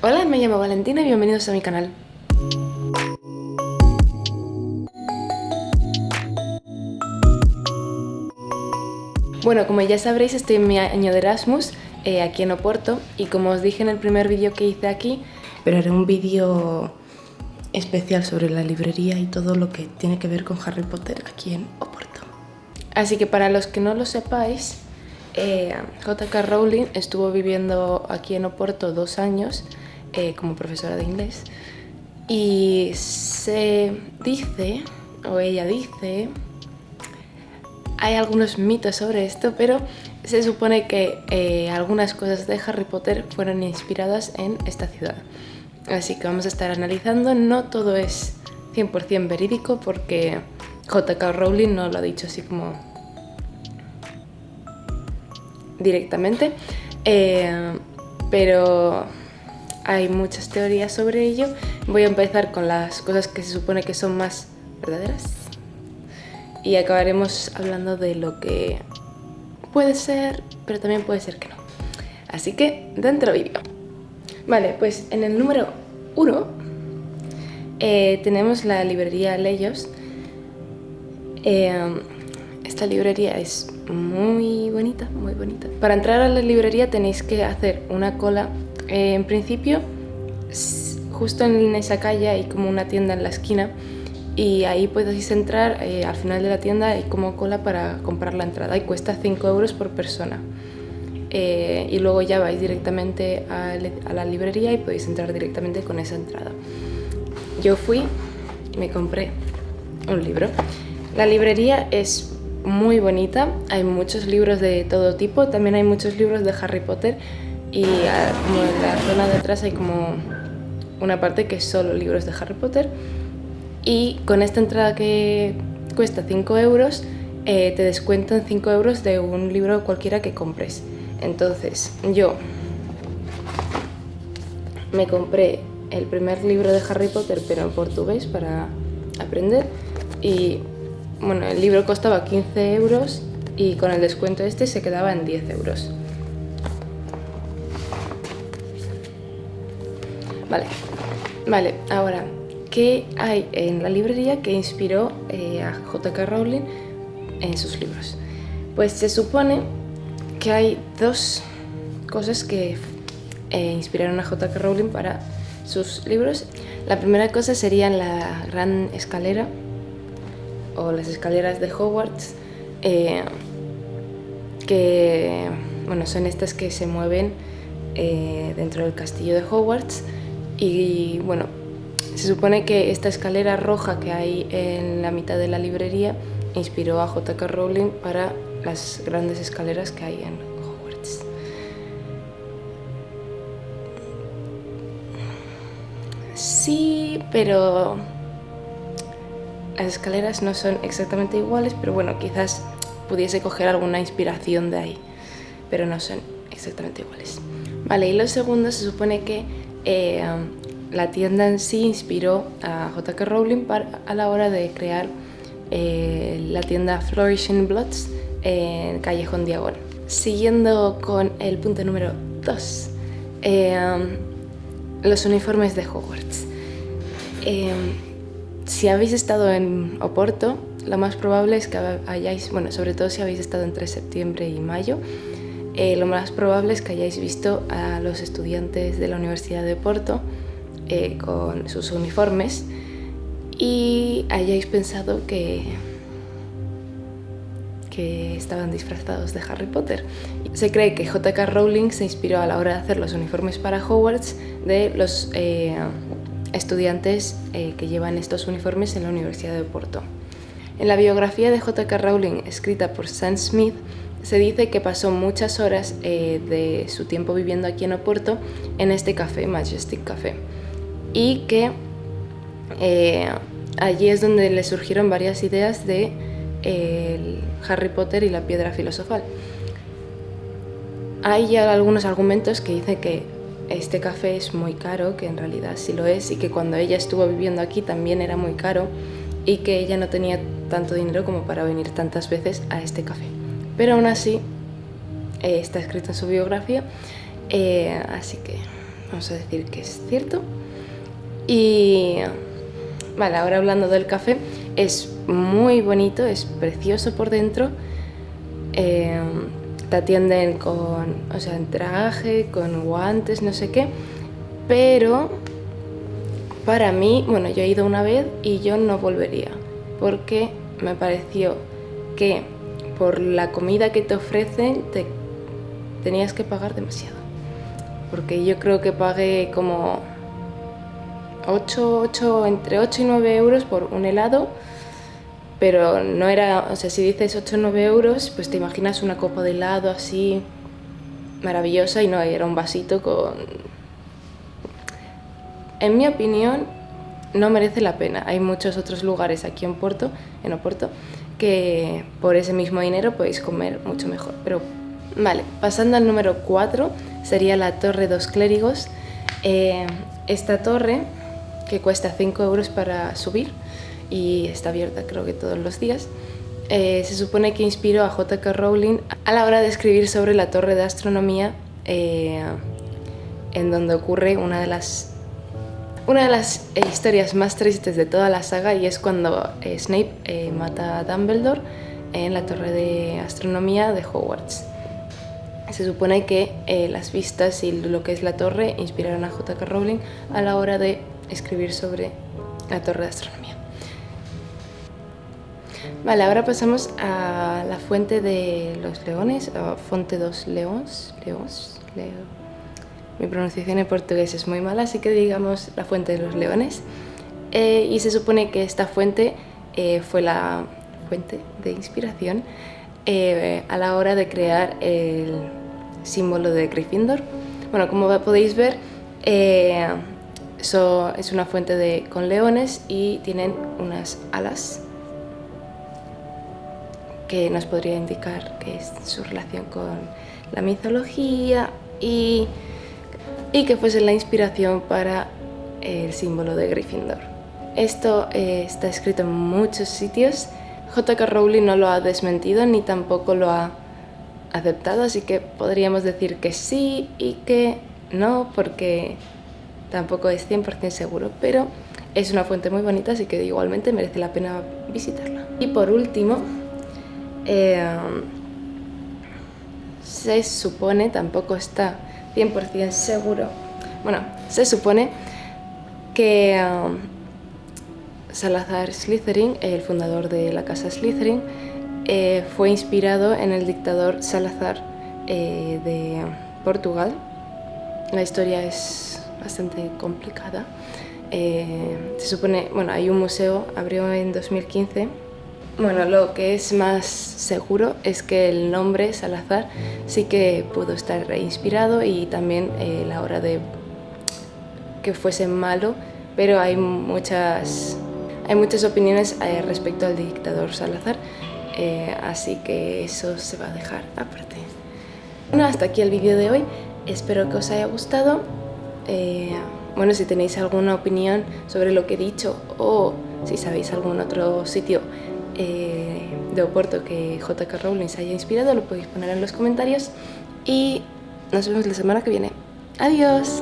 Hola, me llamo Valentina y bienvenidos a mi canal. Bueno, como ya sabréis, estoy en mi año de Erasmus, aquí en Oporto, y como os dije en el primer vídeo que hice aquí, pero era un vídeo especial sobre la librería y todo lo que tiene que ver con Harry Potter aquí en Oporto. Así que para los que no lo sepáis, J.K. Rowling estuvo viviendo aquí en Oporto 2 años como profesora de inglés, y se dice, o ella dice, hay algunos mitos sobre esto, pero se supone que algunas cosas de Harry Potter fueron inspiradas en esta ciudad. Así que vamos a estar analizando. No todo es 100% verídico porque J.K. Rowling no lo ha dicho así como directamente, pero hay muchas teorías sobre ello. Voy a empezar con las cosas que se supone que son más verdaderas y acabaremos hablando de lo que puede ser, pero también puede ser que no. Así que, dentro vídeo. Vale, pues en el número 1 tenemos la librería Leyos. Esta librería es muy bonita, muy bonita. Para entrar a la librería tenéis que hacer una cola. En principio, justo en esa calle hay como una tienda en la esquina y ahí podéis entrar. Al final de la tienda hay como cola para comprar la entrada y cuesta 5 euros por persona. Y luego ya vais directamente a la librería y podéis entrar directamente con esa entrada. Yo fui y me compré un libro. La librería es muy bonita, hay muchos libros de todo tipo, también hay muchos libros de Harry Potter y como en la zona de atrás hay como una parte que es solo libros de Harry Potter, y con esta entrada que cuesta 5 euros te descuentan 5 euros de un libro cualquiera que compres. Entonces yo me compré el primer libro de Harry Potter pero en portugués para aprender, y bueno, el libro costaba 15 euros y con el descuento este se quedaba en 10 euros. Vale, ahora, ¿qué hay en la librería que inspiró a J.K. Rowling en sus libros? Pues se supone que hay dos cosas que inspiraron a J.K. Rowling para sus libros. La primera cosa sería la gran escalera o las escaleras de Hogwarts, que bueno, son estas que se mueven dentro del castillo de Hogwarts. Y bueno, se supone que esta escalera roja que hay en la mitad de la librería inspiró a J.K. Rowling para las grandes escaleras que hay en Hogwarts. Sí, pero las escaleras no son exactamente iguales, pero bueno, quizás pudiese coger alguna inspiración de ahí, pero no son exactamente iguales. Vale, y lo segundo, se supone que la tienda en sí inspiró a J.K. Rowling a la hora de crear la tienda Flourishing Bloods en Callejón Diagon. Siguiendo con el punto número 2, los uniformes de Hogwarts. Si habéis estado en Oporto, lo más probable es que hayáis, bueno, sobre todo si habéis estado entre septiembre y mayo, lo más probable es que hayáis visto a los estudiantes de la Universidad de Oporto con sus uniformes y hayáis pensado que estaban disfrazados de Harry Potter. Se cree que J.K. Rowling se inspiró a la hora de hacer los uniformes para Hogwarts de los estudiantes que llevan estos uniformes en la Universidad de Oporto. En la biografía de J.K. Rowling, escrita por Sam Smith, se dice que pasó muchas horas de su tiempo viviendo aquí en Oporto en este café, Majestic Café, y que allí es donde le surgieron varias ideas de Harry Potter y la piedra filosofal. Hay ya algunos argumentos que dicen que este café es muy caro, que en realidad sí lo es, y que cuando ella estuvo viviendo aquí también era muy caro y que ella no tenía tanto dinero como para venir tantas veces a este café. Pero aún así está escrito en su biografía, así que vamos a decir que es cierto. Y vale, ahora hablando del café, es muy bonito, es precioso por dentro. Te atienden en traje, con guantes, no sé qué, pero para mí, bueno, yo he ido una vez y yo no volvería, porque me pareció que por la comida que te ofrecen tenías que pagar demasiado, porque yo creo que pagué como entre 8 y 9 euros por un helado, pero no era, o sea, si dices 8 o 9 euros, pues te imaginas una copa de helado así maravillosa, y no, era un vasito con... En mi opinión, no merece la pena. Hay muchos otros lugares aquí en Oporto, que por ese mismo dinero podéis comer mucho mejor. Pero vale, pasando al número 4, sería la Torre dos Clérigos. Esta torre, que cuesta 5 euros para subir y está abierta creo que todos los días, se supone que inspiró a J.K. Rowling a la hora de escribir sobre la torre de astronomía, en donde ocurre una de las historias más tristes de toda la saga, y es cuando Snape mata a Dumbledore en la torre de astronomía de Hogwarts. Se supone que las vistas y lo que es la torre inspiraron a J.K. Rowling a la hora de escribir sobre la torre de astronomía. Vale, ahora pasamos a la fuente de los leones, o Fonte dos Leões. Mi pronunciación en portugués es muy mala, así que digamos la fuente de los leones. Y se supone que esta fuente fue la fuente de inspiración a la hora de crear el símbolo de Gryffindor. Bueno, como podéis ver, es una fuente con leones y tienen unas alas que nos podría indicar que es su relación con la mitología y que fuese la inspiración para el símbolo de Gryffindor. Esto está escrito en muchos sitios. J.K. Rowling no lo ha desmentido ni tampoco lo ha aceptado, así que podríamos decir que sí y que no, porque tampoco es 100% seguro, pero es una fuente muy bonita, así que igualmente merece la pena visitarla. Y por último, se supone, tampoco está 100% seguro, bueno, se supone que Salazar Slytherin, el fundador de la casa Slytherin, fue inspirado en el dictador Salazar de Portugal. La historia es bastante complicada. Se supone, bueno, hay un museo, abrió en 2015. Bueno, lo que es más seguro es que el nombre Salazar sí que pudo estar inspirado, y también la hora de que fuese malo, pero hay muchas opiniones respecto al dictador Salazar, así que eso se va a dejar aparte. Bueno, hasta aquí el vídeo de hoy, espero que os haya gustado. Bueno, si tenéis alguna opinión sobre lo que he dicho, o si sabéis algún otro sitio de Oporto que J.K. Rowling se haya inspirado, lo podéis poner en los comentarios, y nos vemos la semana que viene. ¡Adiós!